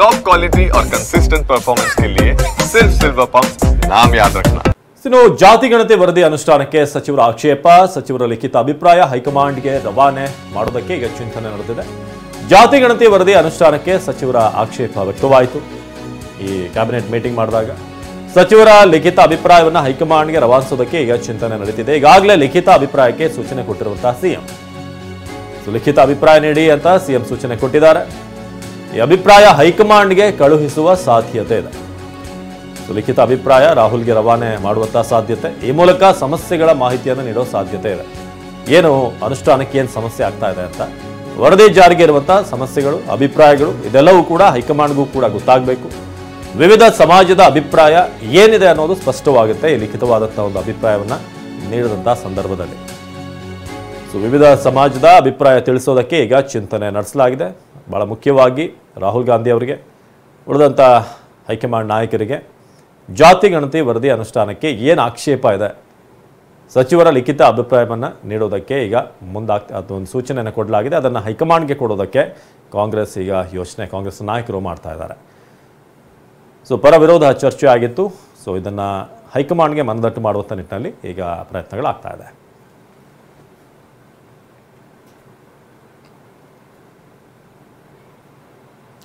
Top quality और consistent performance के लिए सिर्फ सिल्वर पंप नाम याद रखना। ಇನ್ನು ಜಾತಿ ಗಣತಿ ವರದಿ ಅನುಷ್ಠಾನಕ್ಕೆ ಸಚಿವರ ಆಕ್ಷೇಪ, ಸಚಿವರ ಲಿಖಿತ ಅಭಿಪ್ರಾಯ ಹೈಕಮಾಂಡ್ಗೆ ರವಾನೆ ಮಾಡೋದಕ್ಕೆ ಈಗ ಚಿಂತನೆ ನಡೆದಿದೆ. ಜಾತಿ ಗಣತಿ ವರದಿ ಅನುಷ್ಠಾನಕ್ಕೆ ಸಚಿವರ ಆಕ್ಷೇಪ ವ್ಯಕ್ತವಾಯಿತು. ಈ ಕ್ಯಾಬಿನೆಟ್ ಮೀಟಿಂಗ್ ಮಾಡಿದಾಗ ಸಚಿವರ ಲಿಖಿತ ಅಭಿಪ್ರಾಯವನ್ನು ಹೈಕಮಾಂಡ್ಗೆ ರವಾನಿಸೋದಕ್ಕೆ ಈಗ ಚಿಂತನೆ ನಡೀತಿದೆ. ಈಗಾಗಲೇ ಲಿಖಿತ ಅಭಿಪ್ರಾಯಕ್ಕೆ ಸೂಚನೆ ಕೊಟ್ಟಿರುವಂತಹ ಸಿಎಂ ಲಿಖಿತ ಅಭಿಪ್ರಾಯ ನೀಡಿ ಅಂತ ಸಿಎಂ ಸೂಚನೆ ಕೊಟ್ಟಿದ್ದಾರೆ. ಈ ಅಭಿಪ್ರಾಯ ಹೈಕಮಾಂಡ್ಗೆ ಕಳುಹಿಸುವ ಸಾಧ್ಯತೆ ಇದೆ. ಲಿಖಿತ ಅಭಿಪ್ರಾಯ ರಾಹುಲ್ಗೆ ರವಾನೆ ಮಾಡುವಂತಹ ಸಾಧ್ಯತೆ, ಈ ಮೂಲಕ ಸಮಸ್ಯೆಗಳ ಮಾಹಿತಿಯನ್ನು ನೀಡೋ ಸಾಧ್ಯತೆ ಇದೆ. ಏನು ಅನುಷ್ಠಾನಕ್ಕೆ ಏನು ಸಮಸ್ಯೆ ಆಗ್ತಾ ಇದೆ ಅಂತ, ವರದಿ ಜಾರಿಗೆ ಇರುವಂತಹ ಸಮಸ್ಯೆಗಳು, ಅಭಿಪ್ರಾಯಗಳು ಇದೆಲ್ಲವೂ ಕೂಡ ಹೈಕಮಾಂಡ್ಗೂ ಕೂಡ ಗೊತ್ತಾಗಬೇಕು. ವಿವಿಧ ಸಮಾಜದ ಅಭಿಪ್ರಾಯ ಏನಿದೆ ಅನ್ನೋದು ಸ್ಪಷ್ಟವಾಗುತ್ತೆ ಈ ಲಿಖಿತವಾದಂತಹ ಒಂದು ಅಭಿಪ್ರಾಯವನ್ನು ನೀಡಿದಂತಹ ಸಂದರ್ಭದಲ್ಲಿ. ವಿವಿಧ ಸಮಾಜದ ಅಭಿಪ್ರಾಯ ತಿಳಿಸೋದಕ್ಕೆ ಈಗ ಚಿಂತನೆ ನಡೆಸಲಾಗಿದೆ. ಬಹಳ ಮುಖ್ಯವಾಗಿ ರಾಹುಲ್ ಗಾಂಧಿ ಅವರಿಗೆ, ಉಳಿದಂಥ ಹೈಕಮಾಂಡ್ ನಾಯಕರಿಗೆ ಜಾತಿ ಗಣತಿ ವರದಿ ಅನುಷ್ಠಾನಕ್ಕೆ ಏನು ಆಕ್ಷೇಪ ಇದೆ, ಸಚಿವರ ಲಿಖಿತ ಅಭಿಪ್ರಾಯವನ್ನು ನೀಡೋದಕ್ಕೆ ಈಗ ಒಂದು ಸೂಚನೆಯನ್ನು ಕೊಡಲಾಗಿದೆ. ಅದನ್ನು ಹೈಕಮಾಂಡ್ಗೆ ಕೊಡೋದಕ್ಕೆ ಕಾಂಗ್ರೆಸ್ ಈಗ ಕಾಂಗ್ರೆಸ್ ನಾಯಕರು ಮಾಡ್ತಾ ಇದ್ದಾರೆ. ಪರ ವಿರೋಧ ಚರ್ಚೆ ಆಗಿತ್ತು. ಇದನ್ನು ಹೈಕಮಾಂಡ್ಗೆ ಮನದಟ್ಟು ಮಾಡುವಂಥ ನಿಟ್ಟಿನಲ್ಲಿ ಈಗ ಪ್ರಯತ್ನಗಳಾಗ್ತಾ ಇದೆ.